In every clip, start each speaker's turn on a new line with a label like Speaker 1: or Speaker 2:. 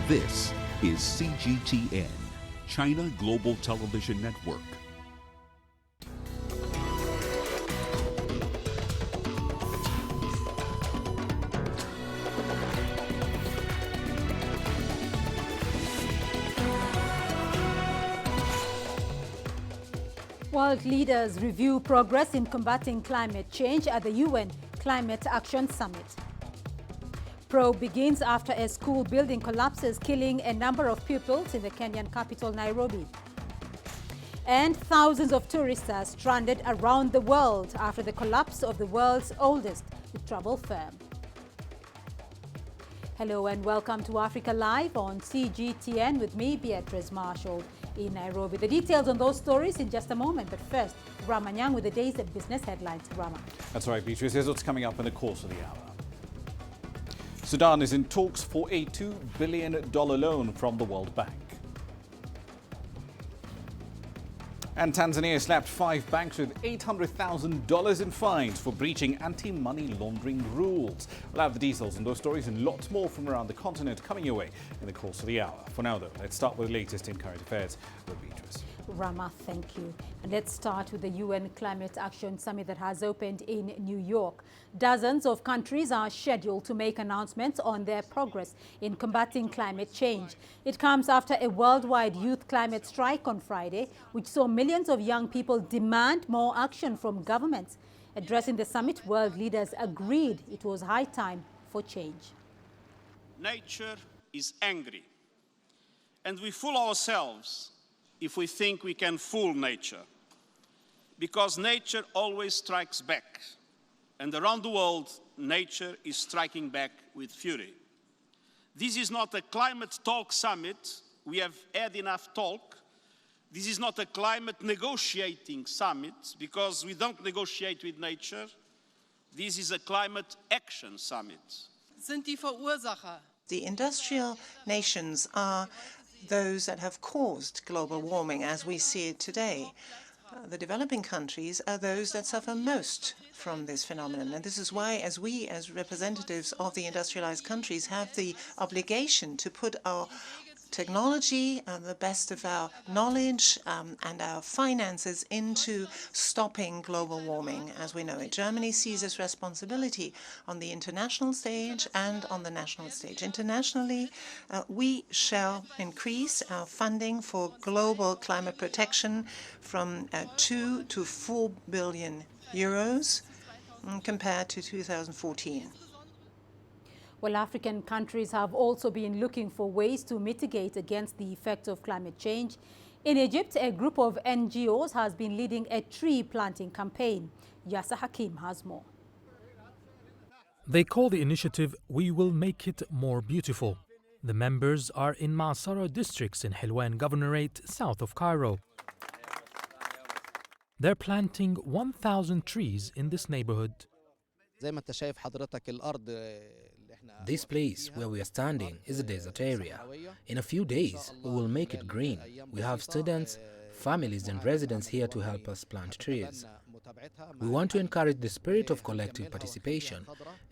Speaker 1: This is CGTN, China Global Television Network.
Speaker 2: World leaders review progress in combating climate change at the UN Climate Action Summit. Probe begins after a school building collapses, killing a number of pupils in the Kenyan capital, Nairobi. And thousands of tourists are stranded around the world after the collapse of the world's oldest travel firm. Hello and welcome to Africa Live on CGTN with me, Beatrice Marshall, in Nairobi. The details on those stories in just a moment, but first, Rama Nyang with the day's business headlines. Rama.
Speaker 3: That's right, Beatrice. Here's what's coming up in the course of the hour. Sudan is in talks for a $2 billion loan from the World Bank. And Tanzania slapped 5 banks with $800,000 in fines for breaching anti-money laundering rules. We'll have the details on those stories and lots more from around the continent coming your way in the course of the hour. For now, though, let's start with the latest in current affairs with Beatrice.
Speaker 2: Rama, thank you. And let's start with the UN Climate Action Summit that has opened in New York. Dozens of countries are scheduled to make announcements on their progress in combating climate change. It comes after a worldwide youth climate strike on Friday, which saw millions of young people demand more action from governments. Addressing the summit, world leaders agreed it was high time for change.
Speaker 4: Nature is angry, and we fool ourselves if we think we can fool nature, because nature always strikes back, and around the world, nature is striking back with fury. This is not a climate talk summit. We have had enough talk. This is not a climate negotiating summit, because we don't negotiate with nature. This is a climate action summit.
Speaker 5: The industrial nations are those that have caused global warming as we see it today. The developing countries are those that suffer most from this phenomenon. And this is why, as we, as representatives of the industrialized countries, have the obligation to put our technology, the best of our knowledge and our finances into stopping global warming as we know it. Germany sees its responsibility on the international stage and on the national stage. Internationally, we shall increase our funding for global climate protection from 2 to 4 billion euros compared to 2014.
Speaker 2: Well, African countries have also been looking for ways to mitigate against the effects of climate change. In Egypt, a group of NGOs has been leading a tree planting campaign. Yasser Hakim has more.
Speaker 6: They call the initiative We Will Make It More Beautiful. The members are in Masara districts in Helwan Governorate, south of Cairo. They're planting 1,000 trees in this neighborhood.
Speaker 7: This place where we are standing is a desert area. In a few days, we will make it green. We have students, families and residents here to help us plant trees. We want to encourage the spirit of collective participation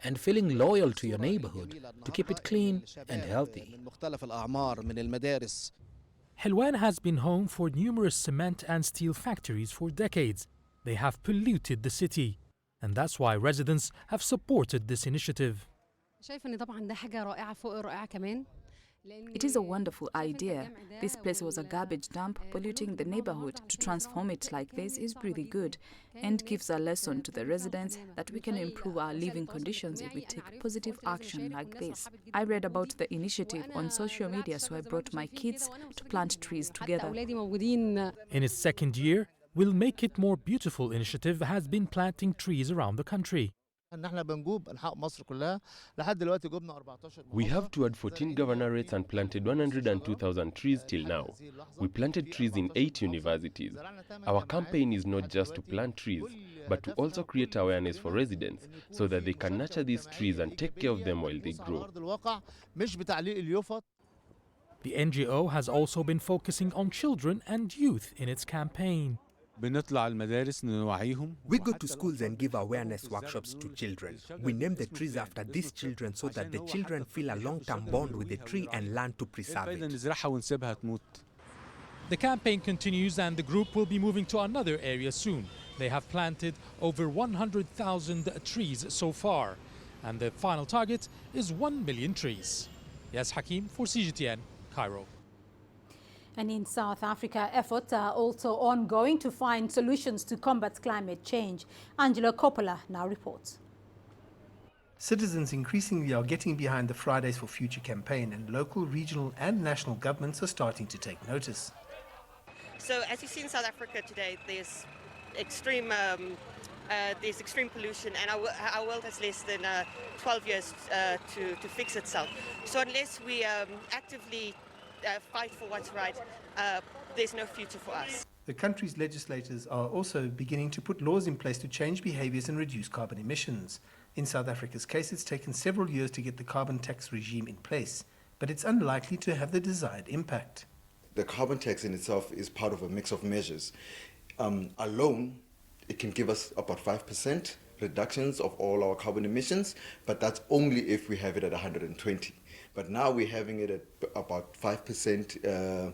Speaker 7: and feeling loyal to your neighborhood to keep it clean and healthy.
Speaker 6: Helwan has been home for numerous cement and steel factories for decades. They have polluted the city, and that's why residents have supported this initiative.
Speaker 8: It is a wonderful idea. This place was a garbage dump polluting the neighborhood. To transform it like this is really good and gives a lesson to the residents that we can improve our living conditions if we take positive action like this. I read about the initiative on social media, so I brought my kids to plant trees together.
Speaker 6: In its second year, We'll Make It More Beautiful initiative has been planting trees around the country.
Speaker 9: We have toured 14 governorates and planted 102,000 trees till now. We planted trees in 8 universities. Our campaign is not just to plant trees, but to also create awareness for residents so that they can nurture these trees and take care of them while they grow.
Speaker 6: The NGO has also been focusing on children and youth in its campaign.
Speaker 10: We go to schools and give awareness workshops to children. We name the trees after these children so that the children feel a long-term bond with the tree and learn to preserve it.
Speaker 6: The campaign continues and the group will be moving to another area soon. They have planted over 100,000 trees so far, and the final target is 1 million trees. Yes, Hakim for CGTN, Cairo.
Speaker 2: And in South Africa, efforts are also ongoing to find solutions to combat climate change. Angelo Coppola now reports.
Speaker 11: Citizens increasingly are getting behind the Fridays for Future campaign, and local, regional and national governments are starting to take notice.
Speaker 12: So as you see in South Africa today, there's extreme pollution, and our world has less than 12 years to fix itself. So unless we actively fight for what's right, there's no future for us.
Speaker 11: The country's legislators are also beginning to put laws in place to change behaviours and reduce carbon emissions. In South Africa's case, it's taken several years to get the carbon tax regime in place, but it's unlikely to have the desired impact.
Speaker 13: The carbon tax in itself is part of a mix of measures. Alone, it can give us about 5% reductions of all our carbon emissions, but that's only if we have it at 120. But now we're having it at about 5%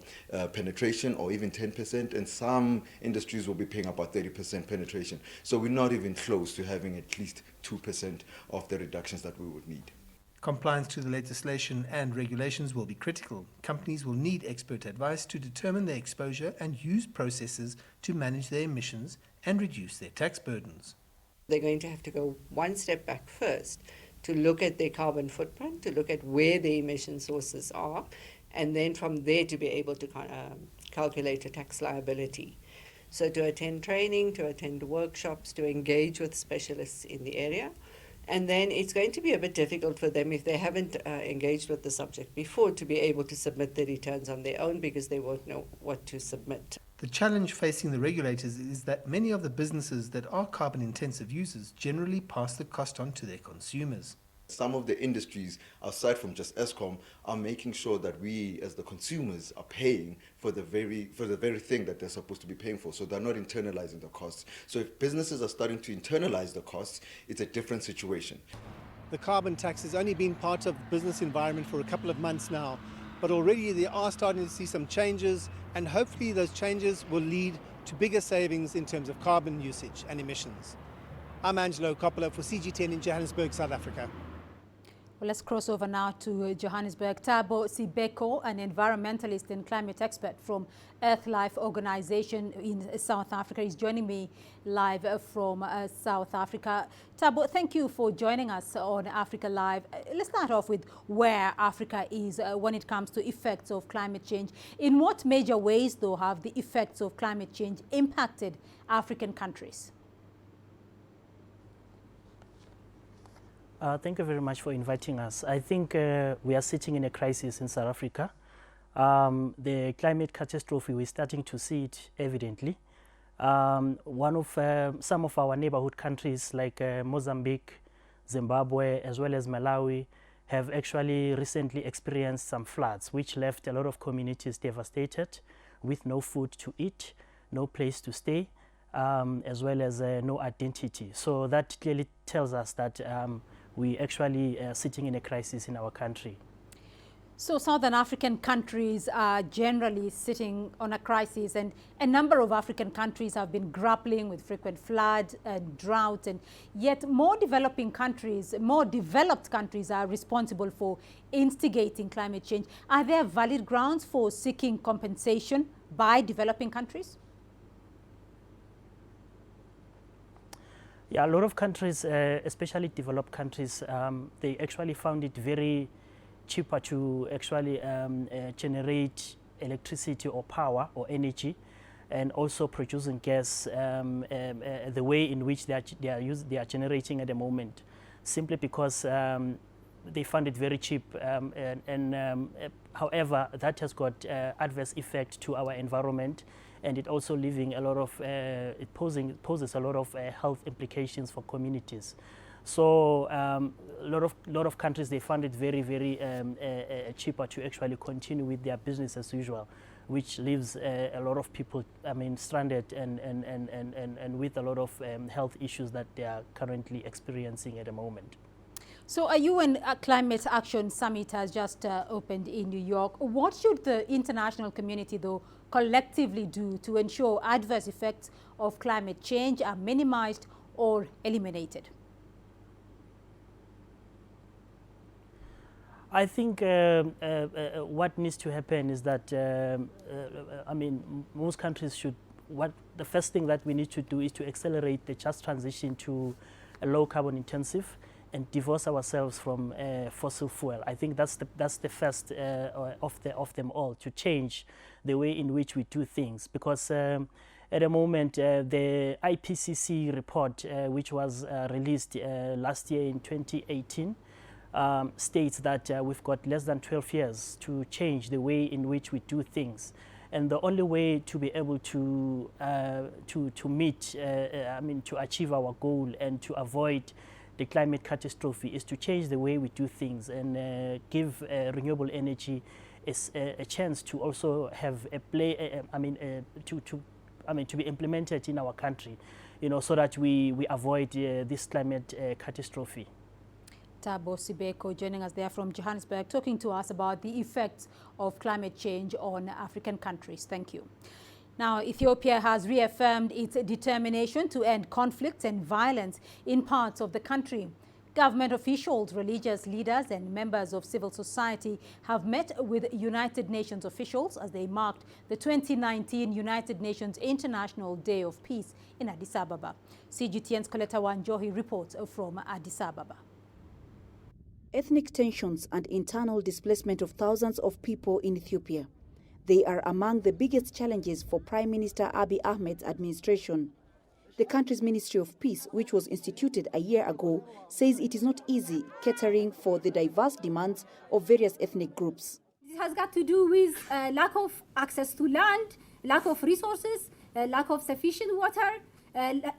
Speaker 13: penetration or even 10%, and some industries will be paying about 30% penetration. So we're not even close to having at least 2% of the reductions that we would need.
Speaker 11: Compliance to the legislation and regulations will be critical. Companies will need expert advice to determine their exposure and use processes to manage their emissions and reduce their tax burdens.
Speaker 14: They're going to have to go one step back first to look at their carbon footprint, to look at where the emission sources are, and then from there to be able to calculate a tax liability. So to attend training, to attend workshops, to engage with specialists in the area. And then it's going to be a bit difficult for them if they haven't engaged with the subject before to be able to submit the returns on their own because they won't know what to submit.
Speaker 11: The challenge facing the regulators is that many of the businesses that are carbon-intensive users generally pass the cost on to their consumers.
Speaker 13: Some of the industries, aside from just Eskom, are making sure that we, as the consumers, are paying for the very thing that they're supposed to be paying for. So they're not internalizing the costs. So if businesses are starting to internalize the costs, it's a different situation.
Speaker 15: The carbon tax has only been part of the business environment for a couple of months now, but already they are starting to see some changes, and hopefully those changes will lead to bigger savings in terms of carbon usage and emissions. I'm Angelo Coppola for CGTN in Johannesburg, South Africa.
Speaker 2: Well, let's cross over now to Johannesburg. Thabo Sibeko, an environmentalist and climate expert from Earthlife Organization in South Africa, is joining me live from South Africa. Thabo, thank you for joining us on Africa Live. Let's start off with where Africa is when it comes to effects of climate change. In what major ways, though, have the effects of climate change impacted African countries?
Speaker 16: Thank you very much for inviting us. I think we are sitting in a crisis in South Africa. The climate catastrophe, we're starting to see it evidently. Some of our neighborhood countries like Mozambique, Zimbabwe, as well as Malawi, have actually recently experienced some floods, which left a lot of communities devastated with no food to eat, no place to stay, as well as no identity. So that clearly tells us that we actually sitting in a crisis in our country.
Speaker 2: So Southern African countries are generally sitting on a crisis, and a number of African countries have been grappling with frequent flood and drought, and yet more developed countries are responsible for instigating climate change. Are there valid grounds for seeking compensation by developing countries?
Speaker 16: Yeah, a lot of countries, especially developed countries, they actually found it very cheaper to actually generate electricity or power or energy, and also producing gas the way in which they are generating at the moment, simply because they found it very cheap. However, that has got adverse effect to our environment, and it also leaving a lot of it poses a lot of health implications for communities. So a lot of countries, they found it very cheaper to actually continue with their business as usual, which leaves a lot of people, I mean, stranded and with a lot of health issues that they are currently experiencing at the moment.
Speaker 2: So a UN Climate Action Summit has just opened in New York. What should the international community, though, collectively do to ensure adverse effects of climate change are minimized or eliminated?
Speaker 16: I think what needs to happen is that, I mean, most countries should, the first thing that we need to do is to accelerate the just transition to a low carbon intensive and divorce ourselves from fossil fuel. I think that's the first of them all, to change the way in which we do things. Because at the moment, the IPCC report, which was released last year in 2018, states that we've got less than 12 years to change the way in which we do things. And the only way to be able to meet, I mean, to achieve our goal and to avoid the climate catastrophe is to change the way we do things and give renewable energy a chance to also have a play. To be implemented in our country, you know, so that we avoid this climate catastrophe.
Speaker 2: Thabo Sibeko joining us there from Johannesburg, talking to us about the effects of climate change on African countries. Thank you. Now, Ethiopia has reaffirmed its determination to end conflicts and violence in parts of the country. Government officials, religious leaders and members of civil society have met with United Nations officials as they marked the 2019 United Nations International Day of Peace in Addis Ababa. CGTN's Coletta Wanjohi reports from Addis Ababa.
Speaker 17: Ethnic tensions and internal displacement of thousands of people in Ethiopia. They are among the biggest challenges for Prime Minister Abiy Ahmed's administration. The country's Ministry of Peace, which was instituted a year ago, says it is not easy catering for the diverse demands of various ethnic groups.
Speaker 18: This has got to do with lack of access to land, lack of resources, lack of sufficient water,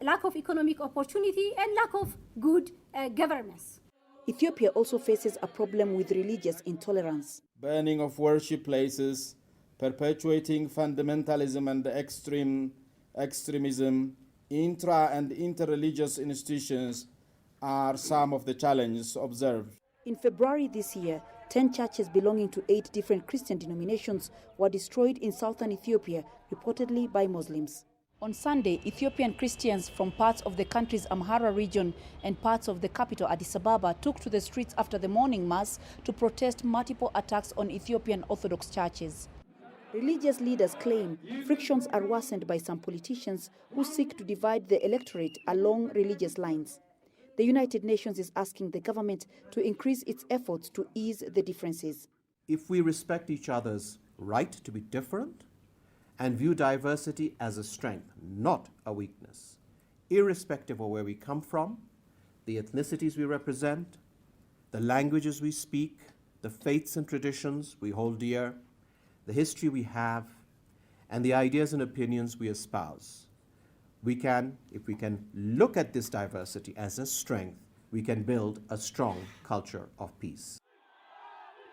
Speaker 18: lack of economic opportunity, and lack of good governance.
Speaker 17: Ethiopia also faces a problem with religious intolerance.
Speaker 19: Burning of worship places, perpetuating fundamentalism and extremism, intra- and interreligious institutions are some of the challenges observed.
Speaker 17: In February this year, 10 churches belonging to 8 different Christian denominations were destroyed in southern Ethiopia, reportedly by Muslims. On Sunday, Ethiopian Christians from parts of the country's Amhara region and parts of the capital Addis Ababa took to the streets after the morning mass to protest multiple attacks on Ethiopian Orthodox churches. Religious leaders claim frictions are worsened by some politicians who seek to divide the electorate along religious lines. The United Nations is asking the government to increase its efforts to ease the differences.
Speaker 20: If we respect each other's right to be different and view diversity as a strength, not a weakness, irrespective of where we come from, the ethnicities we represent, the languages we speak, the faiths and traditions we hold dear, the history we have, and the ideas and opinions we espouse. If we can look at this diversity as a strength, we can build a strong culture of peace.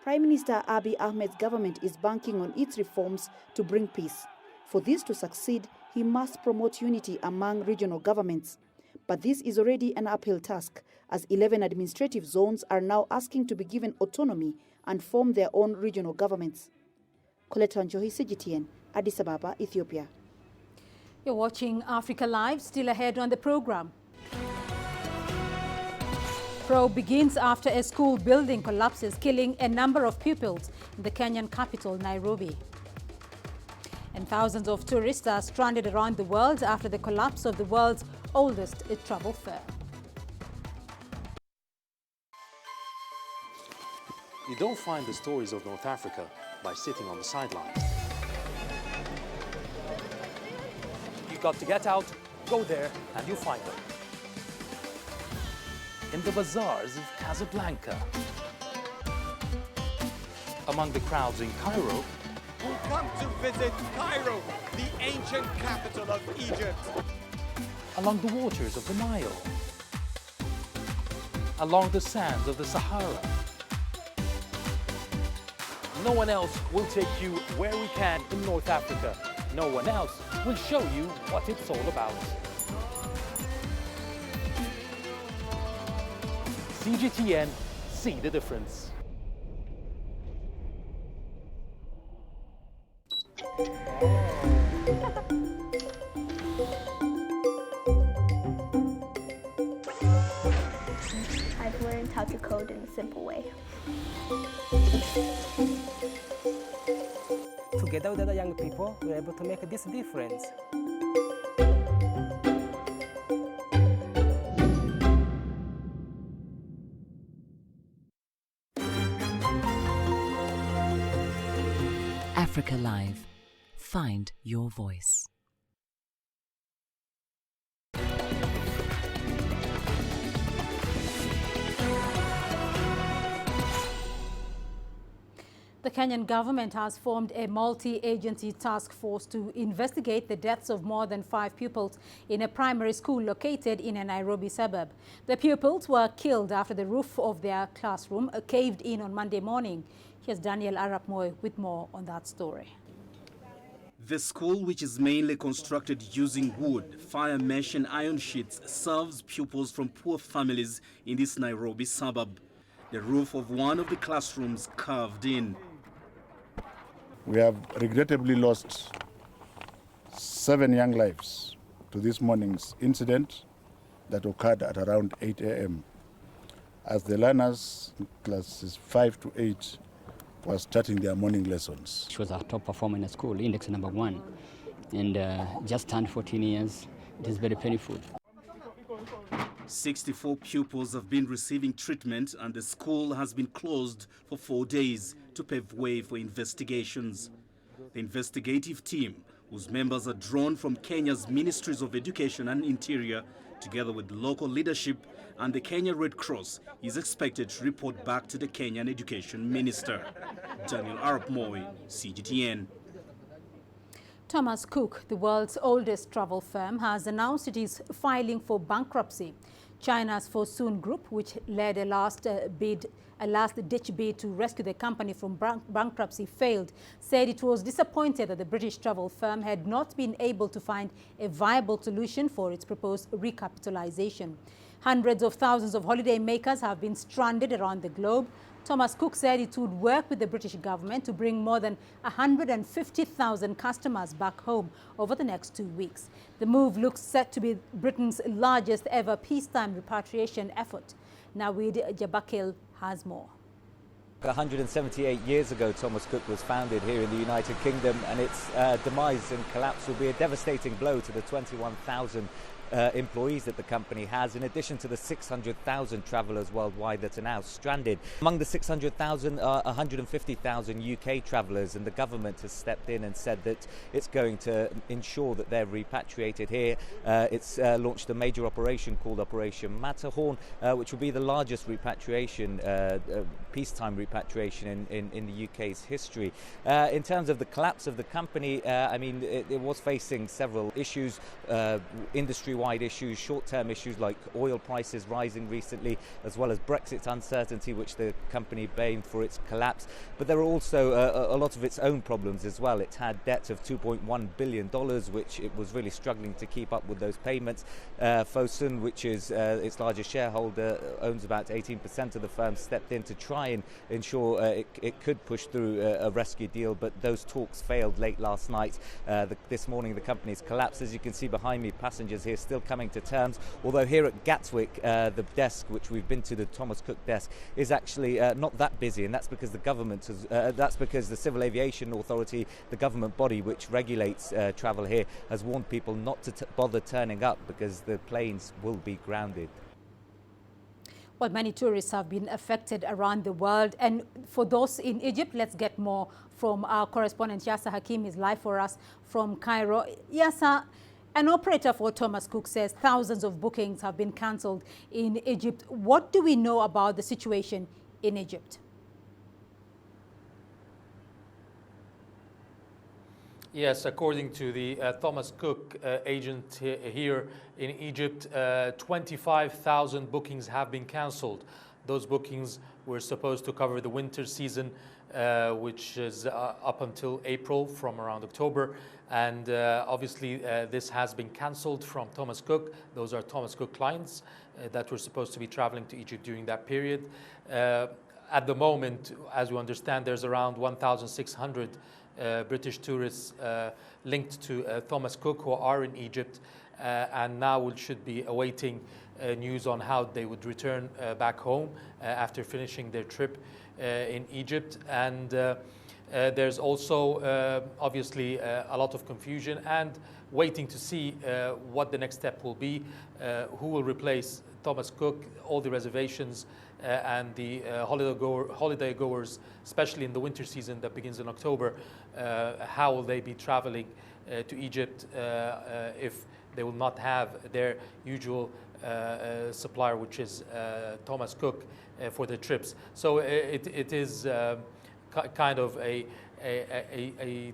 Speaker 17: Prime Minister Abiy Ahmed's government is banking on its reforms to bring peace. For this to succeed, he must promote unity among regional governments. But this is already an uphill task, as 11 administrative zones are now asking to be given autonomy and form their own regional governments. Coletta Wanjohi, CGTN, Addis Ababa, Ethiopia.
Speaker 2: You're watching Africa Live, still ahead on the program. Probe begins after a school building collapses, killing a number of pupils in the Kenyan capital, Nairobi. And thousands of tourists are stranded around the world after the collapse of the world's oldest travel fair.
Speaker 21: You don't find the stories of North Africa by sitting on the sidelines.
Speaker 22: You've got to get out, go there, and you'll find them.
Speaker 21: In the bazaars of Casablanca. Among the crowds in Cairo.
Speaker 23: Who come to visit Cairo, the ancient capital of Egypt.
Speaker 21: Along the waters of the Nile. Along the sands of the Sahara.
Speaker 22: No one else will take you where we can in North Africa. No one else will show you what it's all about. CGTN, see the difference.
Speaker 1: I've learned how to code in a simple way.
Speaker 3: Together with other young people, we're able to make this difference.
Speaker 4: Africa Live. Find your voice.
Speaker 2: The Kenyan government has formed a multi-agency task force to investigate the deaths of more than 5 pupils in a primary school located in a Nairobi suburb. The pupils were killed after the roof of their classroom caved in on Monday morning. Here's Daniel Arap Moy with more on that story.
Speaker 24: The school, which is mainly constructed using wood, fire mesh and iron sheets, serves pupils from poor families in this Nairobi suburb. The roof of one of the classrooms caved in.
Speaker 25: We have regrettably lost 7 young lives to this morning's incident that occurred at around 8 a.m. as the learners in classes 5 to 8 were starting their morning lessons.
Speaker 26: She was our top performer in the school, index number 1, and just turned 14 years. It is very painful.
Speaker 24: 64 pupils have been receiving treatment and the school has been closed for 4 days to pave way for investigations. The investigative team, whose members are drawn from Kenya's Ministries of Education and Interior, together with local leadership and the Kenya Red Cross, is expected to report back to the Kenyan Education Minister. Daniel Arap Moy, CGTN.
Speaker 2: Thomas Cook, the world's oldest travel firm, has announced it is filing for bankruptcy. China's Fosun Group, which led a last-ditch bid to rescue the company from bankruptcy, failed, said it was disappointed that the British travel firm had not been able to find a viable solution for its proposed recapitalization. Hundreds of thousands of holiday makers have been stranded around the globe. Thomas Cook said it would work with the British government to bring more than 150,000 customers back home over the next 2 weeks. The move looks set to be Britain's largest ever peacetime repatriation effort. Nawid Jabakil has more.
Speaker 27: 178 years ago, Thomas Cook was founded here in the United Kingdom, and its demise and collapse will be a devastating blow to the 21,000 employees that the company has, in addition to the 600,000 travellers worldwide that are now stranded. Among the 600,000 are 150,000 UK travellers, and the government has stepped in and said that it's going to ensure that they're repatriated here. It's launched a major operation called Operation Matterhorn, which will be the largest repatriation, peacetime repatriation in the UK's history. In terms of the collapse of the company, I mean, it was facing several issues, industry-wide issues, short-term issues like oil prices rising recently, as well as Brexit uncertainty, which the company blamed for its collapse. But there are also a lot of its own problems as well. It had debts of $2.1 billion, which it was really struggling to keep up with those payments. Fosun, which is its largest shareholder, owns about 18% of the firm, stepped in to try and ensure it could push through a rescue deal, but those talks failed late last night. This morning the company's collapsed. As you can see behind me, passengers here still coming to terms, although here at Gatwick, the desk, which we've been to, the Thomas Cook desk, is actually not that busy, and that's because the government has, that's because the Civil Aviation Authority, the government body which regulates travel here, has warned people not to bother turning up because the planes will be grounded.
Speaker 2: Well, many tourists have been affected around the world, and for those in Egypt, let's get more from our correspondent Yasser Hakim. Is live for us from Cairo. Yasser, an operator for Thomas Cook says thousands of bookings have been cancelled in Egypt. What do we know about the situation in Egypt?
Speaker 6: Yes, according to the Thomas Cook agent here in Egypt, 25,000 bookings have been cancelled. Those bookings were supposed to cover the winter season, which is up until April from around October. And obviously this has been cancelled from Thomas Cook. Those are Thomas Cook clients that were supposed to be traveling to Egypt during that period. At the moment, as we understand, there's around 1,600 British tourists linked to Thomas Cook who are in Egypt, and now we should be awaiting news on how they would return back home after finishing their trip in Egypt. And there's also obviously a lot of confusion and waiting to see what the next step will be, who will replace Thomas Cook, all the reservations and the holiday goers, especially in the winter season that begins in October. How will they be traveling to Egypt if they will not have their usual supplier, which is Thomas Cook, for their trips? So it is kind of a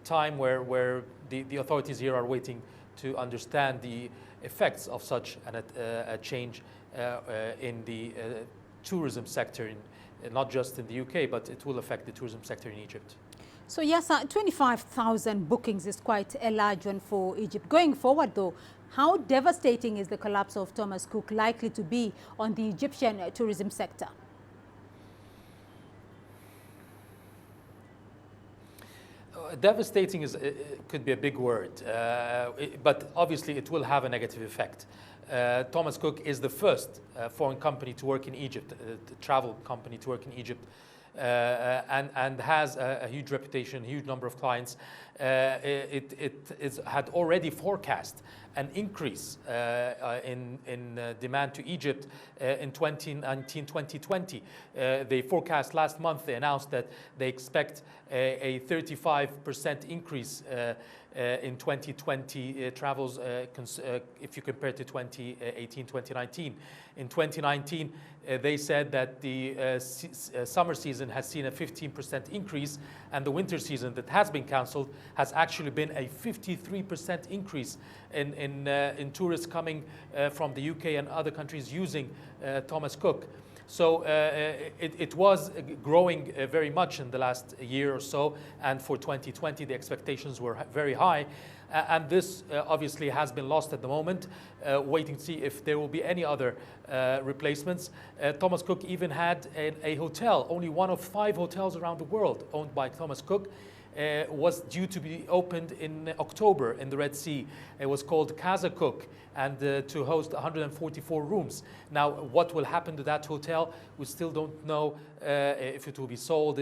Speaker 6: time where the authorities here are waiting to understand the effects of such a change in the tourism sector, not just in the UK, but it will affect the tourism sector in Egypt.
Speaker 2: So yes, 25,000 bookings is quite a large one for Egypt. Going forward though, how devastating is the collapse of Thomas Cook likely to be on the Egyptian tourism sector?
Speaker 6: Devastating could be a big word, but obviously it will have a negative effect. Thomas Cook is the first foreign company to work in Egypt, travel company to work in Egypt, and has a huge reputation, a huge number of clients. It had already forecast an increase in demand to Egypt in 2019-2020. They forecast last month, they announced that they expect a 35% increase in 2020 travels if you compare to 2018-2019. In 2019, they said that the summer season has seen a 15% increase, and the winter season that has been cancelled has actually been a 53% increase in tourists coming from the UK and other countries using Thomas Cook. So it was growing very much in the last year or so, and for 2020 the expectations were very high, and this obviously has been lost at the moment, waiting to see if there will be any other replacements. Thomas Cook even had a hotel, only one of 5 hotels around the world owned by Thomas Cook, was due to be opened in October in the Red Sea. It was called Casa Cook, and to host 144 rooms. Now, what will happen to that hotel? We still don't know if it will be sold.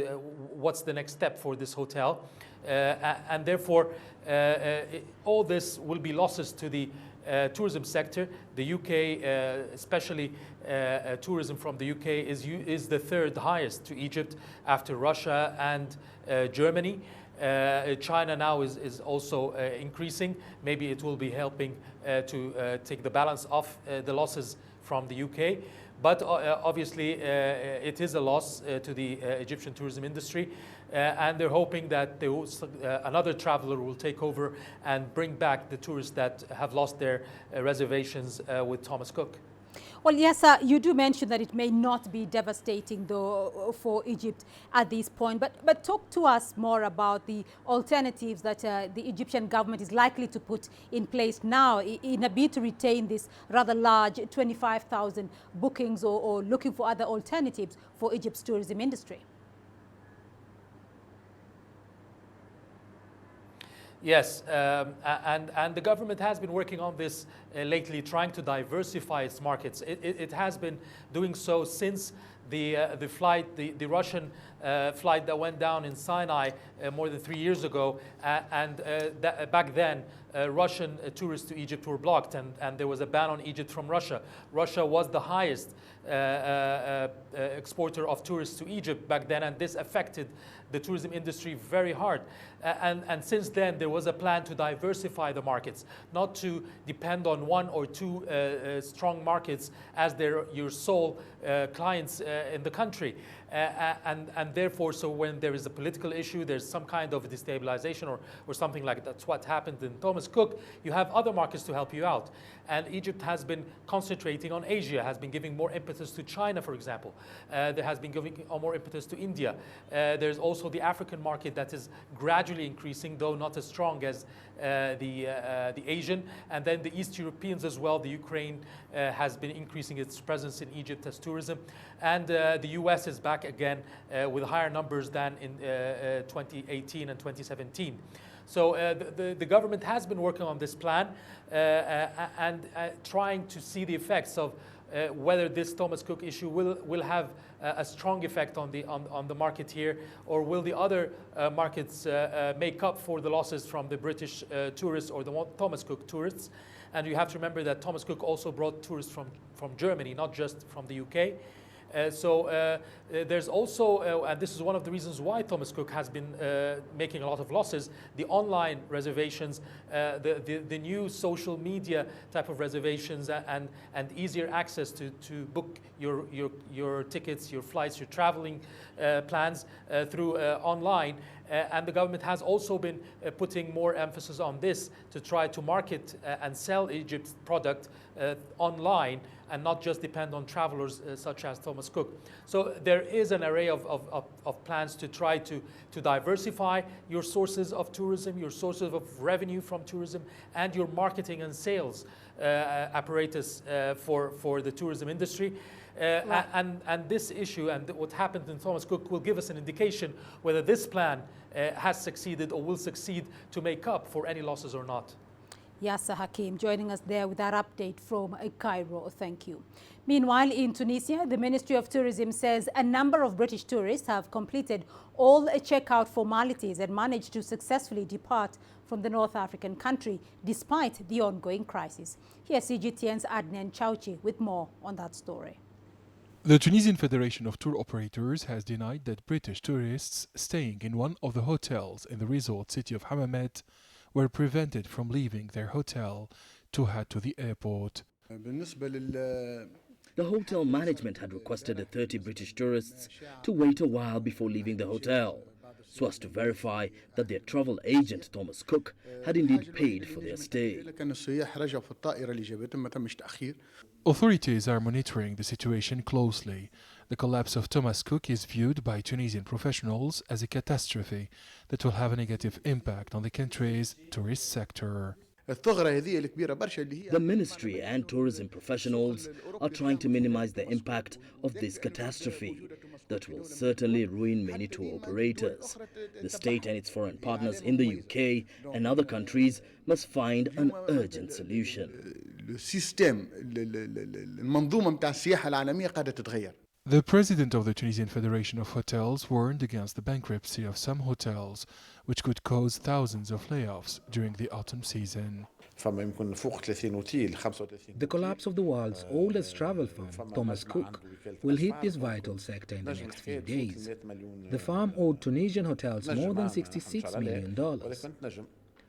Speaker 6: What's the next step for this hotel? And therefore, all this will be losses to the tourism sector. The UK, especially tourism from the UK, is the 3rd highest to Egypt after Russia and Germany. China now is also increasing. Maybe it will be helping to take the balance off the losses from the UK. But obviously, it is a loss to the Egyptian tourism industry. And they're hoping that another traveler will take over and bring back the tourists that have lost their reservations with Thomas Cook.
Speaker 2: Well, yes, you do mention that it may not be devastating, though, for Egypt at this point. But talk to us more about the alternatives that the Egyptian government is likely to put in place now in a bid to retain this rather large 25,000 bookings, or looking for other alternatives for Egypt's tourism industry.
Speaker 6: Yes, and the government has been working on this lately, trying to diversify its markets. It has been doing so since the Russian flight that went down in Sinai more than 3 years ago, back then Russian tourists to Egypt were blocked, and there was a ban on Egypt from Russia. Russia was the highest exporter of tourists to Egypt back then, and this affected the tourism industry very hard. And since then, there was a plan to diversify the markets, not to depend on on one or two strong markets as your sole clients in the country. And therefore, so when there is a political issue, there's some kind of destabilization or something like that's what happened in Thomas Cook, you have other markets to help you out. And Egypt has been concentrating on Asia, has been giving more impetus to China, for example. There has been giving more impetus to India. There's also the African market that is gradually increasing, though not as strong as the Asian. And then the East Europeans as well. The Ukraine has been increasing its presence in Egypt as tourism. And the US is back again with higher numbers than in 2018 and 2017. So the government has been working on this plan and trying to see the effects of whether this Thomas Cook issue will have a strong effect on the market here, or will the other markets make up for the losses from the British tourists or the Thomas Cook tourists. And you have to remember that Thomas Cook also brought tourists from Germany, not just from the UK. So there's also, and this is one of the reasons why Thomas Cook has been making a lot of losses, the online reservations, the new social media type of reservations, and easier access to book your tickets, your flights, your traveling plans through online. And the government has also been putting more emphasis on this to try to market and sell Egypt's product online and not just depend on travelers such as Thomas Cook. So there is an array of plans to try to diversify your sources of tourism, your sources of revenue from tourism, and your marketing and sales apparatus for the tourism industry. And this issue and what happened in Thomas Cook will give us an indication whether this plan has succeeded or will succeed to make up for any losses or not.
Speaker 2: Yasser Hakim joining us there with that update from Cairo. Thank you. Meanwhile, in Tunisia, the Ministry of Tourism says a number of British tourists have completed all checkout formalities and managed to successfully depart from the North African country despite the ongoing crisis. Here's CGTN's Adnan Chauchi with more on that story.
Speaker 5: The Tunisian Federation of Tour Operators has denied that British tourists staying in one of the hotels in the resort city of Hammamet were prevented from leaving their hotel to head to the airport.
Speaker 7: The hotel management had requested 30 British tourists to wait a while before leaving the hotel, so as to verify that their travel agent, Thomas Cook, had indeed paid for their stay.
Speaker 5: Authorities are monitoring the situation closely. The collapse of Thomas Cook is viewed by Tunisian professionals as a catastrophe that will have a negative impact on the country's tourist sector.
Speaker 7: The ministry and tourism professionals are trying to minimize the impact of this catastrophe that will certainly ruin many tour operators. The state and its foreign partners in the UK and other countries must find an urgent solution.
Speaker 5: The president of the Tunisian Federation of Hotels warned against the bankruptcy of some hotels, which could cause thousands of layoffs during the autumn season.
Speaker 8: The collapse of the world's oldest travel firm, Thomas Cook, will hit this vital sector in the next few days. The firm owed Tunisian hotels more than $66 million.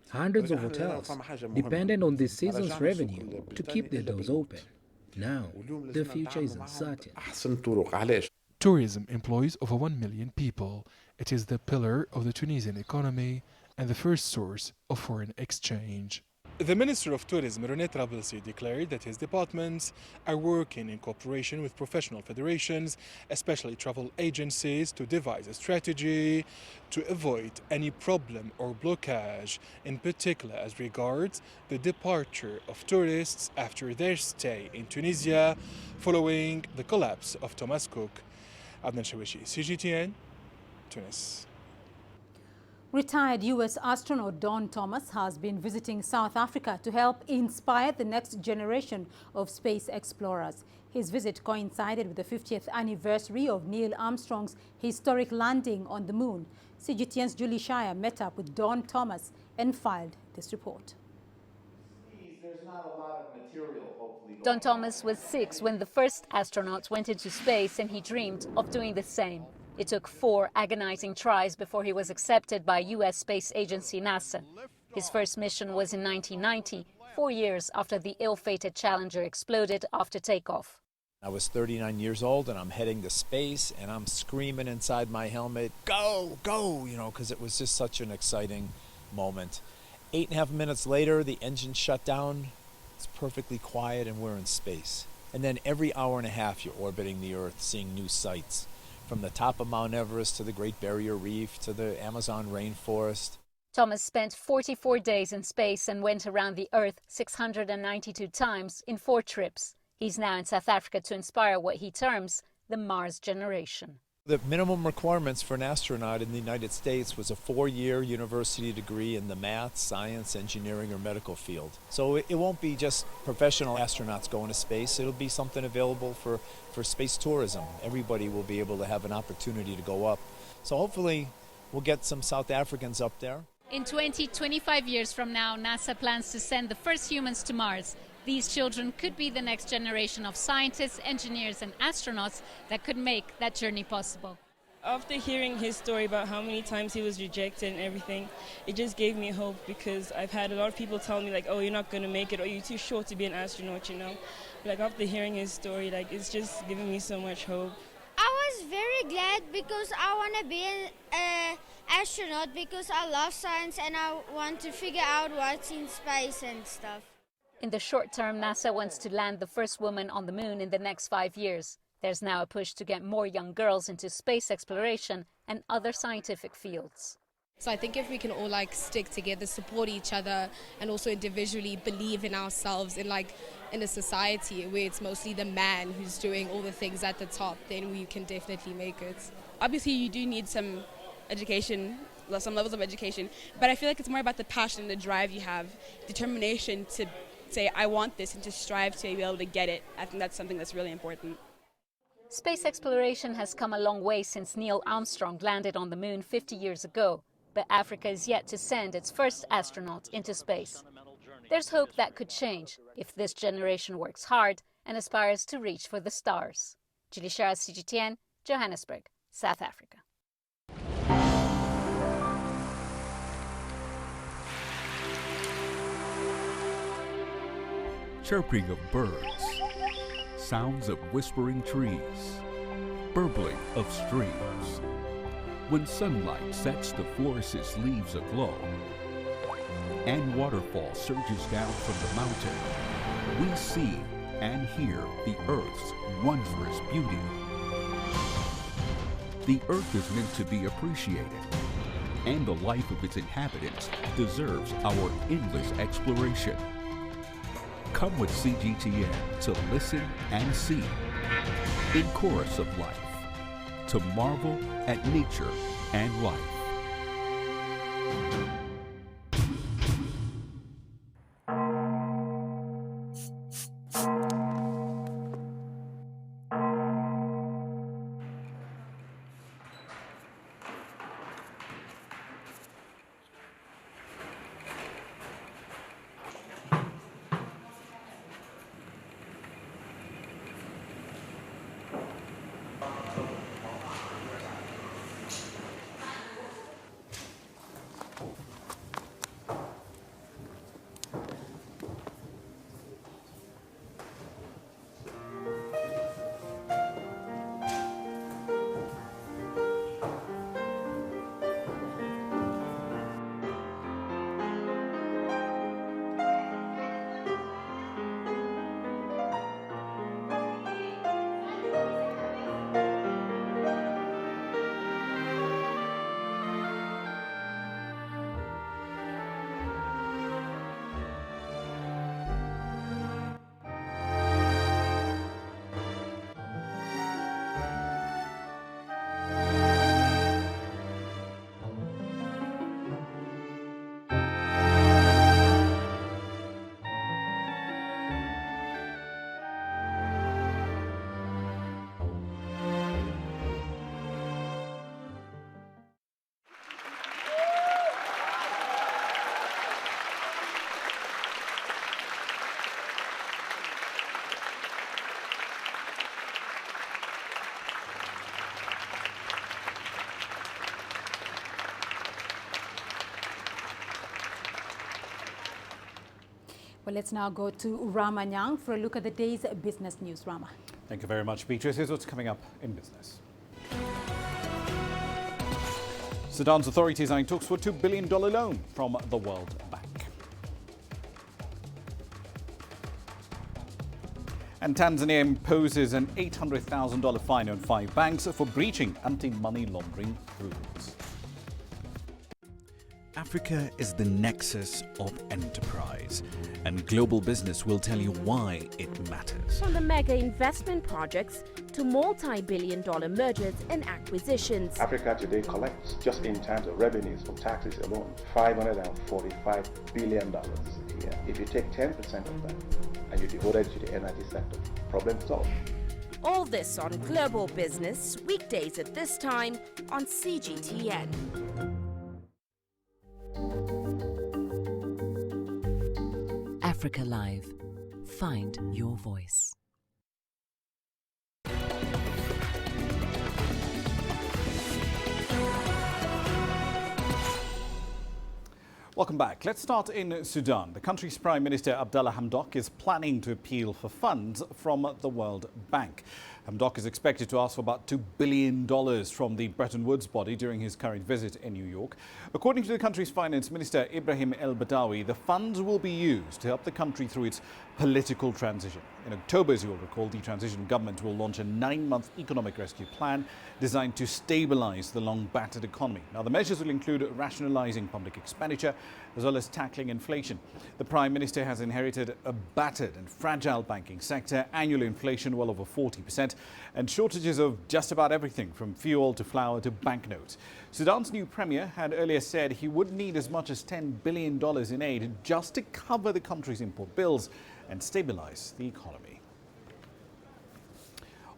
Speaker 8: Hundreds of hotels depended on this season's revenue to keep their doors open. Now, their future is uncertain.
Speaker 5: Tourism employs over 1 million people. It is the pillar of the Tunisian economy and the first source of foreign exchange. The Minister of Tourism, René Trabelsi, declared that his departments are working in cooperation with professional federations, especially travel agencies, to devise a strategy to avoid any problem or blockage, in particular as regards the departure of tourists after their stay in Tunisia following the collapse of Thomas Cook. Adnan Shawishi, CGTN, Tunis.
Speaker 2: Retired U.S. astronaut Don Thomas has been visiting South Africa to help inspire the next generation of space explorers. His visit coincided with the 50th anniversary of Neil Armstrong's historic landing on the moon. CGTN's Julie Shire met up with Don Thomas and filed this report.
Speaker 9: Don Thomas was 6 when the first astronauts went into space, and he dreamed of doing the same. It took 4 agonizing tries before he was accepted by U.S. space agency NASA. His first mission was in 1990, 4 years after the ill-fated Challenger exploded after takeoff.
Speaker 10: I was 39 years old and I'm heading to space and I'm screaming inside my helmet, go, go, you know, because it was just such an exciting moment. 8.5 minutes later, the engine shut down. It's perfectly quiet and we're in space. And then every hour and a half, you're orbiting the Earth, seeing new sights. From the top of Mount Everest to the Great Barrier Reef to the Amazon rainforest.
Speaker 9: Thomas spent 44 days in space and went around the Earth 692 times in 4 trips. He's now in South Africa to inspire what he terms the Mars generation.
Speaker 10: The minimum requirements for an astronaut in the United States was a 4-year university degree in the math, science, engineering, or medical field. So it won't be just professional astronauts going to space. It'll be something available for space tourism. Everybody will be able to have an opportunity to go up. So hopefully we'll get some South Africans up there.
Speaker 11: In 25 years from now, NASA plans to send the first humans to Mars. These children could be the next generation of scientists, engineers, and astronauts that could make that journey possible.
Speaker 12: After hearing his story about how many times he was rejected and everything, it just gave me hope, because I've had a lot of people tell me, like, oh, you're not going to make it, or you're too short to be an astronaut, you know. Like, after hearing his story, like, it's just giving me so much hope.
Speaker 13: I was very glad because I want to be an astronaut, because I love science and I want to figure out what's in space and stuff.
Speaker 9: In the short term, NASA wants to land the first woman on the moon in the next 5 years. There's now a push to get more young girls into space exploration and other scientific fields.
Speaker 14: So I think if we can all stick together, support each other, and also individually believe in ourselves in a society where it's mostly the man who's doing all the things at the top, then we can definitely make it.
Speaker 15: Obviously, you do need some education, some levels of education, but I feel like it's more about the passion and the drive you have, determination to say, I want this, and to strive to be able to get it. I think that's something that's really important.
Speaker 9: Space exploration has come a long way since Neil Armstrong landed on the moon 50 years ago, but Africa is yet to send its first astronaut into space. There's hope that could change if this generation works hard and aspires to reach for the stars. Julie Shara, CGTN, Johannesburg, South Africa.
Speaker 16: Chirping of birds, sounds of whispering trees, burbling of streams. When sunlight sets the forest's leaves aglow, and waterfall surges down from the mountain, we see and hear the Earth's wondrous beauty. The Earth is meant to be appreciated, and the life of its inhabitants deserves our endless exploration. Come with CGTN to listen and see, in chorus of life, to marvel at nature and life.
Speaker 2: Well, let's now go to Rama Nyang for a look at the day's business news. Rama.
Speaker 17: Thank you very much, Beatrice. Here's what's coming up in business. Sudan's authorities are in talks for a $2 billion loan from the World Bank. And Tanzania imposes an $800,000 fine on 5 banks for breaching anti-money laundering rules.
Speaker 18: Africa is the nexus of enterprise, and global business will tell you why it matters.
Speaker 19: From the mega investment projects to multi-billion-dollar mergers and acquisitions.
Speaker 20: Africa today collects, just in terms of revenues from taxes alone, $545 billion a year. If you take 10% of that and you devote it to the energy sector, problem solved.
Speaker 19: All this on Global Business, weekdays at this time on CGTN.
Speaker 4: Africa Live. Find your voice.
Speaker 17: Welcome back. Let's start in Sudan. The country's Prime Minister Abdallah Hamdok is planning to appeal for funds from the World Bank. Hamdok is expected to ask for about $2 billion from the Bretton Woods body during his current visit in New York. According to the country's Finance Minister Ibrahim El Badawi, the funds will be used to help the country through its political transition. In October, as you will recall, the transition government will launch a 9-month economic rescue plan designed to stabilize the long-battered economy. Now, the measures will include rationalizing public expenditure as well as tackling inflation. The Prime Minister has inherited a battered and fragile banking sector, annual inflation well over 40%, and shortages of just about everything from fuel to flour to banknotes. Sudan's new premier had earlier said he would need as much as $10 billion in aid just to cover the country's import bills and stabilize the economy.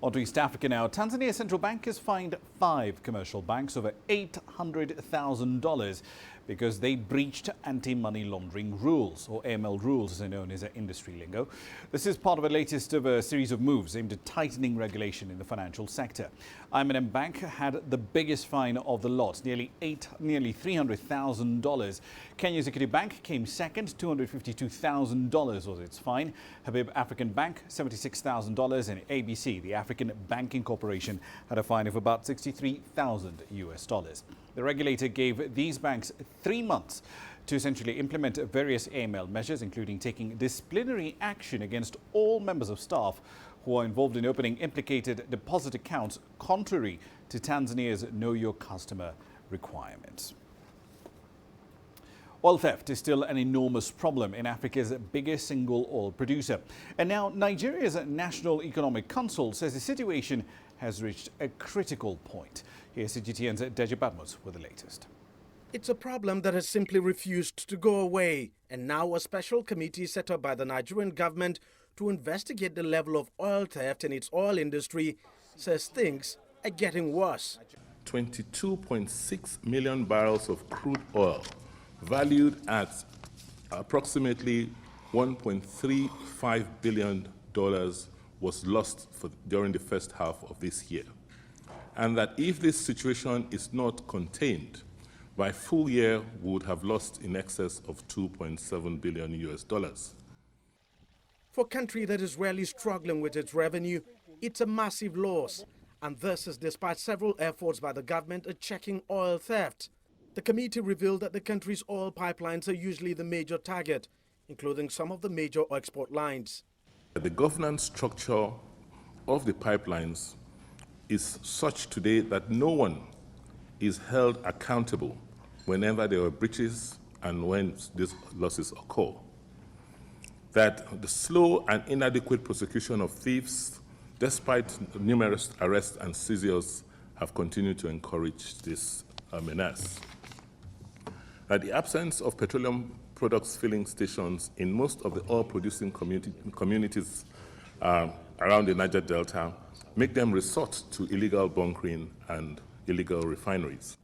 Speaker 17: On to East Africa now. Tanzania's central bank has fined 5 commercial banks over $800,000 because they breached anti-money laundering rules, or AML rules as they're known as industry lingo. This is part of the latest of a series of moves aimed at tightening regulation in the financial sector. I&M Bank had the biggest fine of the lot, nearly $300,000. Kenya's Equity Bank came second, $252,000 was its fine. Habib African Bank, $76,000, and ABC, the African Banking Corporation, had a fine of about $63,000. The regulator gave these banks 3 months to essentially implement various AML measures, including taking disciplinary action against all members of staff who are involved in opening implicated deposit accounts contrary to Tanzania's Know Your Customer requirements. Oil theft is still an enormous problem in Africa's biggest single oil producer. And now Nigeria's National Economic Council says the situation has reached a critical point. Here's CGTN's Deji Badmus with the latest.
Speaker 21: It's a problem that has simply refused to go away, and now a special committee set up by the Nigerian government to investigate the level of oil theft in its oil industry says things are getting worse.
Speaker 22: 22.6 million barrels of crude oil, valued at approximately $1.35 billion, was lost during the first half of this year. And that if this situation is not contained, by full year we would have lost in excess of $2.7 billion.
Speaker 21: For a country that is really struggling with its revenue, it's a massive loss. And this is despite several efforts by the government at checking oil theft. The committee revealed that the country's oil pipelines are usually the major target, including some of the major export lines.
Speaker 22: The governance structure of the pipelines is such today that no one is held accountable whenever there are breaches and when these losses occur. That the slow and inadequate prosecution of thieves, despite numerous arrests and seizures, have continued to encourage this menace. That the absence of petroleum products filling stations in most of the oil-producing communities around the Niger Delta make them resort to illegal bunkering and illegal refineries.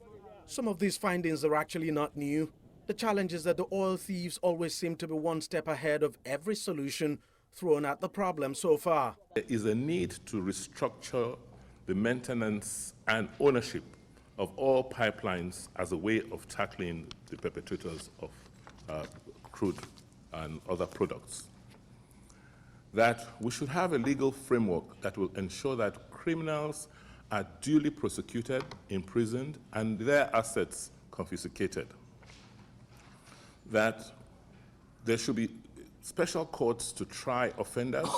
Speaker 21: Some of these findings are actually not new. The challenge is that the oil thieves always seem to be one step ahead of every solution thrown at the problem so far.
Speaker 22: There is a need to restructure the maintenance and ownership of all pipelines as a way of tackling the perpetrators of crude and other products. That we should have a legal framework that will ensure that criminals are duly prosecuted, imprisoned, and their assets confiscated. That there should be special courts to try offenders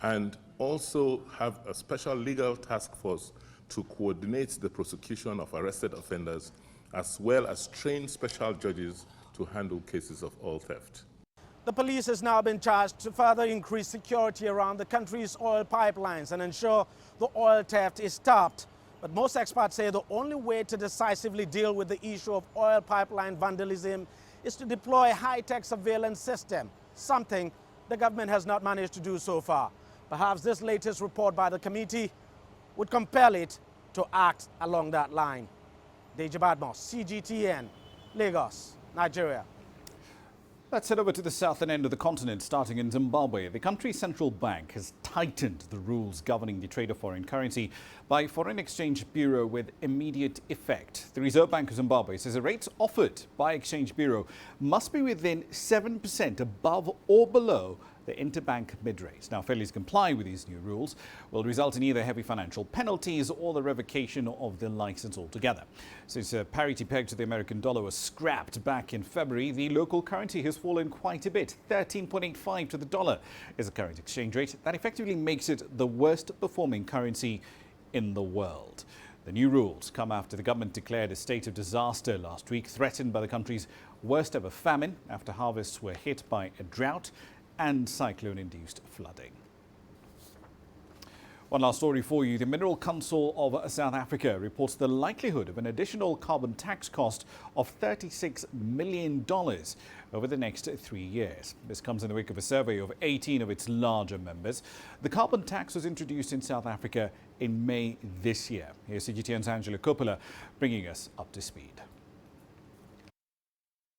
Speaker 22: and also have a special legal task force to coordinate the prosecution of arrested offenders, as well as train special judges to handle cases of oil theft.
Speaker 21: The police has now been charged to further increase security around the country's oil pipelines and ensure the oil theft is stopped. But most experts say the only way to decisively deal with the issue of oil pipeline vandalism is to deploy a high-tech surveillance system, something the government has not managed to do so far. Perhaps this latest report by the committee would compel it to act along that line. Deji Badmos, CGTN, Lagos, Nigeria.
Speaker 17: Let's head over to the southern end of the continent, starting in Zimbabwe. The country's central bank has tightened the rules governing the trade of foreign currency by Foreign Exchange Bureau with immediate effect. The Reserve Bank of Zimbabwe says the rates offered by Exchange Bureau must be within 7% above or below the interbank mid-rate. Now, failures to comply with these new rules will result in either heavy financial penalties or the revocation of the license altogether. Since parity pegged to the American dollar was scrapped back in February, the local currency has fallen quite a bit. 13.85 to the dollar is the current exchange rate. That effectively makes it the worst performing currency in the world. The new rules come after the government declared a state of disaster last week, threatened by the country's worst ever famine after harvests were hit by a drought and cyclone-induced flooding. One last story for you. The Mineral Council of South Africa reports the likelihood of an additional carbon tax cost of $36 million over the next 3 years. This comes in the wake of a survey of 18 of its larger members. The carbon tax was introduced in South Africa in May this year. Here's CGTN's Angela Coppola bringing us up to speed.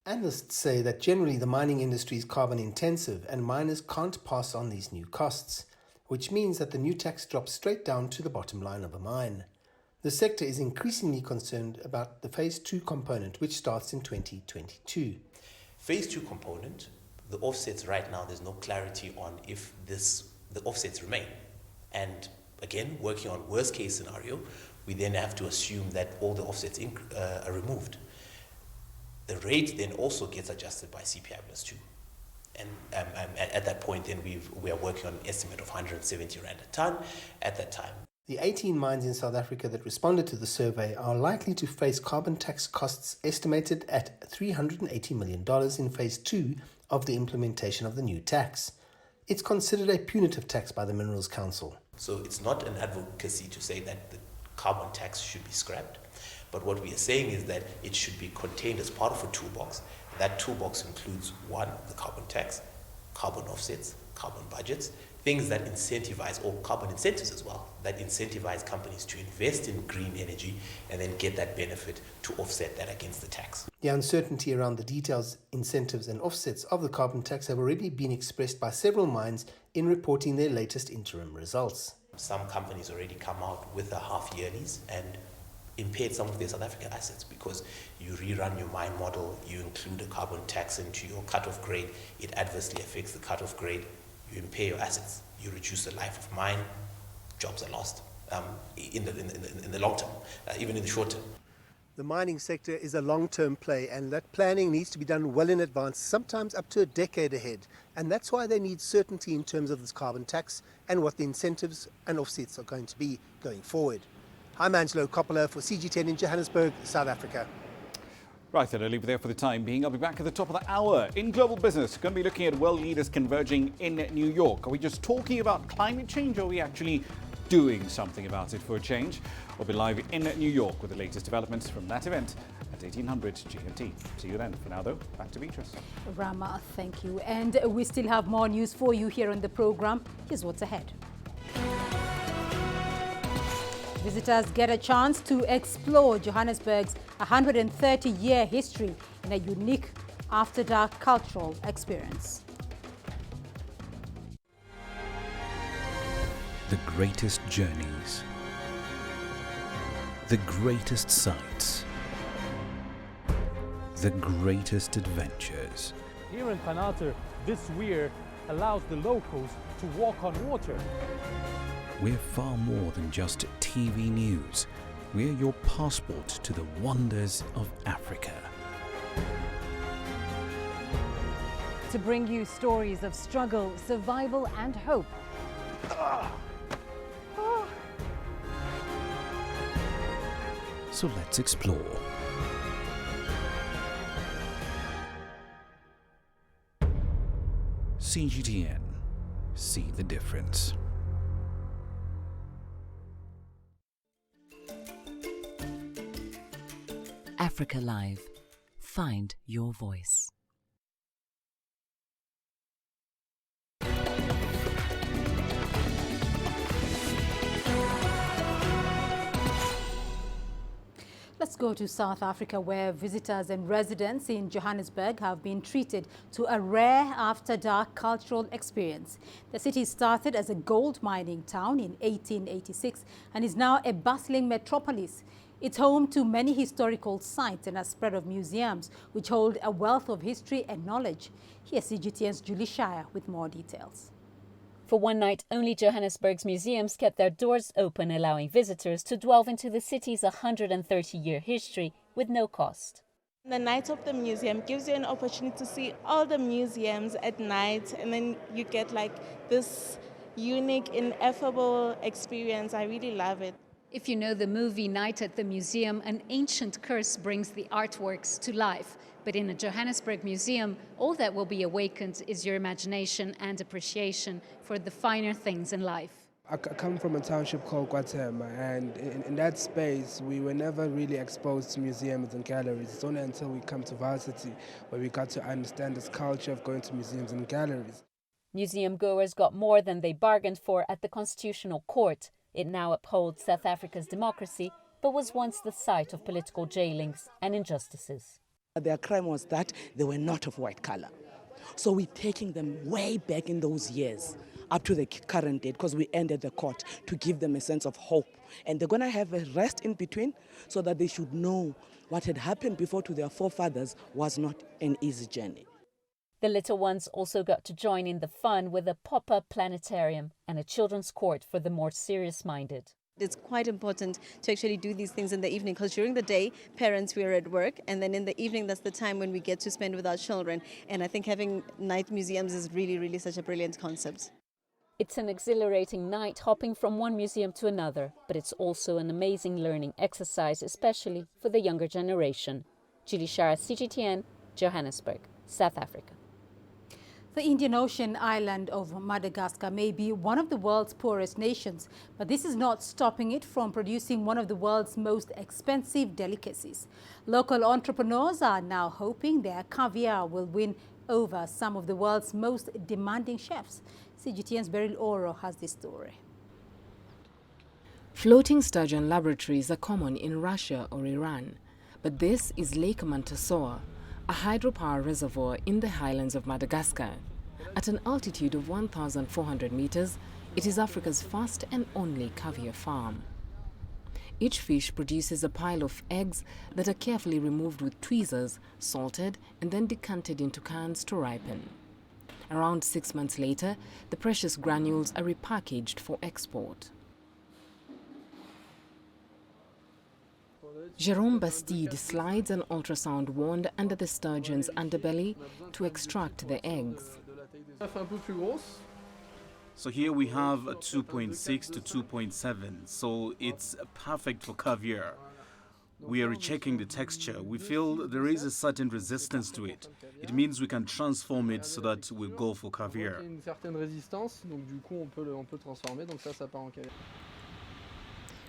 Speaker 1: Analysts say that generally the mining industry is carbon intensive and miners can't pass on these new costs, which means that the new tax drops straight down to the bottom line of a mine. The sector is increasingly concerned about the Phase 2 component, which starts in 2022.
Speaker 3: Phase 2 component, the offsets right now, there's no clarity on if the offsets remain. And again, working on worst case scenario, we then have to assume that all the offsets are removed. The rate then also gets adjusted by CPI plus 2. And at that point, then we are working on an estimate of 170 Rand a tonne at that time.
Speaker 1: The 18 mines in South Africa that responded to the survey are likely to face carbon tax costs estimated at $380 million in Phase 2 of the implementation of the new tax. It's considered a punitive tax by the Minerals Council.
Speaker 3: So it's not an advocacy to say that the carbon tax should be scrapped. But what we are saying is that it should be contained as part of a toolbox. That toolbox includes, one, the carbon tax, carbon offsets, carbon budgets, things that incentivize, or carbon incentives as well, that incentivize companies to invest in green energy and then get that benefit to offset that against the tax.
Speaker 1: The uncertainty around the details, incentives and offsets of the carbon tax have already been expressed by several mines in reporting their latest interim results.
Speaker 3: Some companies already come out with the half-yearlies and impaired some of their South African assets because you rerun your mine model, you include a carbon tax into your cut-off grade, it adversely affects the cut-off grade, you impair your assets, you reduce the life of mine, jobs are lost in the long term, even in the short term.
Speaker 1: The mining sector is a long-term play, and that planning needs to be done well in advance, sometimes up to a decade ahead. And that's why they need certainty in terms of this carbon tax and what the incentives and offsets are going to be going forward. I'm Angelo Coppola for CGTN in Johannesburg, South Africa.
Speaker 17: Right, then I'll leave it there for the time being. I'll be back at the top of the hour. In global business, going to be looking at world leaders converging in New York. Are we just talking about climate change, or are we actually doing something about it for a change? We'll be live in New York with the latest developments from that event at 1800 GMT. See you then. For now, though, back to Beatrice.
Speaker 2: Rama, thank you. And we still have more news for you here on the program. Here's what's ahead. Visitors get a chance to explore Johannesburg's 130-year history in a unique after-dark cultural experience.
Speaker 18: The greatest journeys, the greatest sights, the greatest adventures.
Speaker 23: Here in Kanater,
Speaker 6: This weir allows the locals to walk on water.
Speaker 18: We're far more than just TV news. We're your passport to the wonders of Africa.
Speaker 7: To bring you stories of struggle, survival and hope.
Speaker 18: So let's explore. CGTN. See the difference.
Speaker 4: Africa Live. Find your voice.
Speaker 2: Let's go to South Africa, where visitors and residents in Johannesburg have been treated to a rare after-dark cultural experience. The city started as a gold mining town in 1886 and is now a bustling metropolis. It's home to many historical sites and a spread of museums, which hold a wealth of history and knowledge. Here's CGTN's Julie Shire with more details.
Speaker 9: For one night only, Johannesburg's museums kept their doors open, allowing visitors to delve into the city's 130-year history with no cost.
Speaker 23: The night of the museum gives you an opportunity to see all the museums at night, and then you get like this unique, ineffable experience. I really love it.
Speaker 11: If you know the movie Night at the Museum, an ancient curse brings the artworks to life. But in a Johannesburg museum, all that will be awakened is your imagination and appreciation for the finer things in life.
Speaker 24: I come from a township called Guatemala, and in that space we were never really exposed to museums and galleries. It's only until we come to varsity where we got to understand this culture of going to museums and galleries.
Speaker 9: Museum goers got more than they bargained for at the Constitutional Court. It now upholds South Africa's democracy, but was once the site of political jailings and injustices.
Speaker 25: Their crime was that they were not of white color. So we're taking them way back in those years, up to the current date, because we ended the court to give them a sense of hope. And they're going to have a rest in between so that they should know what had happened before to their forefathers was not an easy journey.
Speaker 9: The little ones also got to join in the fun with a pop-up planetarium and a children's court for the more serious-minded.
Speaker 26: It's quite important to actually do these things in the evening, because during the day, parents, we're at work, and then in the evening, that's the time when we get to spend with our children. And I think having night museums is really, really such a brilliant concept.
Speaker 9: It's an exhilarating night hopping from one museum to another, but it's also an amazing learning exercise, especially for the younger generation. Julie Shara, CGTN, Johannesburg, South Africa.
Speaker 2: The Indian Ocean island of Madagascar may be one of the world's poorest nations, but this is not stopping it from producing one of the world's most expensive delicacies. Local entrepreneurs are now hoping their caviar will win over some of the world's most demanding chefs. CGTN's Beryl Oro has this story.
Speaker 27: Floating sturgeon laboratories are common in Russia or Iran, but this is Lake Mantasoa, a hydropower reservoir in the highlands of Madagascar. At an altitude of 1,400 meters, it is Africa's first and only caviar farm. Each fish produces a pile of eggs that are carefully removed with tweezers, salted, and then decanted into cans to ripen. Around 6 months later, the precious granules are repackaged for export. Jérôme Bastide slides an ultrasound wand under the sturgeon's underbelly to extract the eggs.
Speaker 28: So here we have a 2.6 to 2.7, so it's perfect for caviar. We are rechecking the texture. We feel there is a certain resistance to it. It means we can transform it so that we'll go for caviar.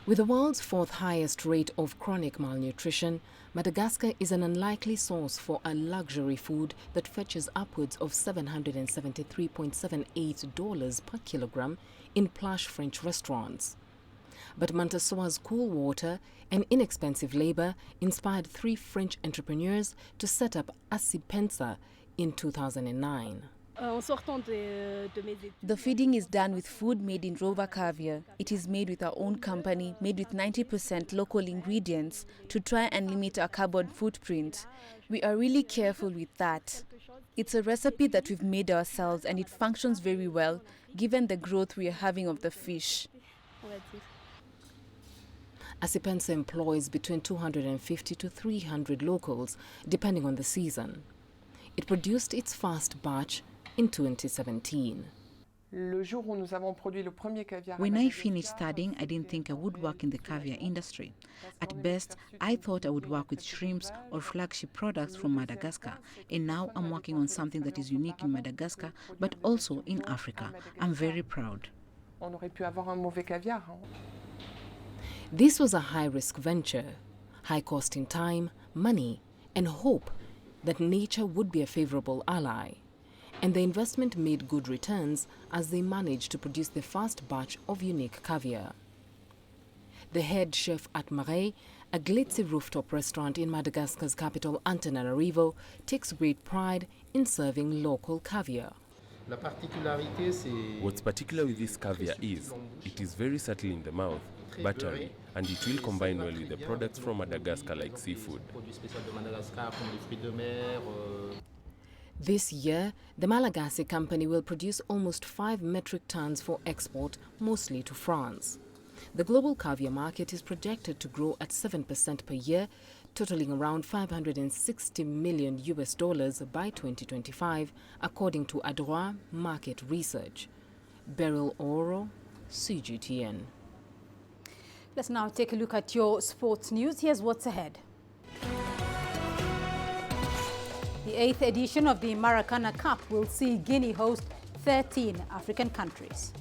Speaker 27: With the world's fourth highest rate of chronic malnutrition, Madagascar is an unlikely source for a luxury food that fetches upwards of $773.78 per kilogram in plush French restaurants. But Mantasoa's cool water and inexpensive labor inspired 3 French entrepreneurs to set up Asipensa in 2009.
Speaker 29: The feeding is done with food made in Rover Caviar. It is made with our own company, made with 90% local ingredients to try and limit our carbon footprint. We are really careful with that. It's a recipe that we've made ourselves and it functions very well given the growth we are having of the fish.
Speaker 27: Asipensa employs between 250 to 300 locals, depending on the season. It produced its first batch in 2017.
Speaker 5: When I finished studying, I didn't think I would work in the caviar industry. At best, I thought I would work with shrimps or flagship products from Madagascar. And now I'm working on something that is unique in Madagascar, but also in Africa. I'm very proud.
Speaker 27: This was a high-risk venture, high cost in time, money, and hope that nature would be a favorable ally. And the investment made good returns as they managed to produce the first batch of unique caviar. The head chef at Marais, a glitzy rooftop restaurant in Madagascar's capital Antananarivo, takes great pride in serving local caviar.
Speaker 8: What's particular with this caviar is, it is very subtle in the mouth, buttery, and it will combine well with the products from Madagascar like seafood.
Speaker 27: This year, the Malagasy company will produce almost 5 metric tons for export, mostly to France. The global caviar market is projected to grow at 7% per year, totaling around $560 million by 2025, according to Adroit Market Research. Beryl Oro, CGTN.
Speaker 2: Let's now take a look at your sports news. Here's what's ahead. The 8th edition of the Maracana Cup will see Guinea host 13 African countries.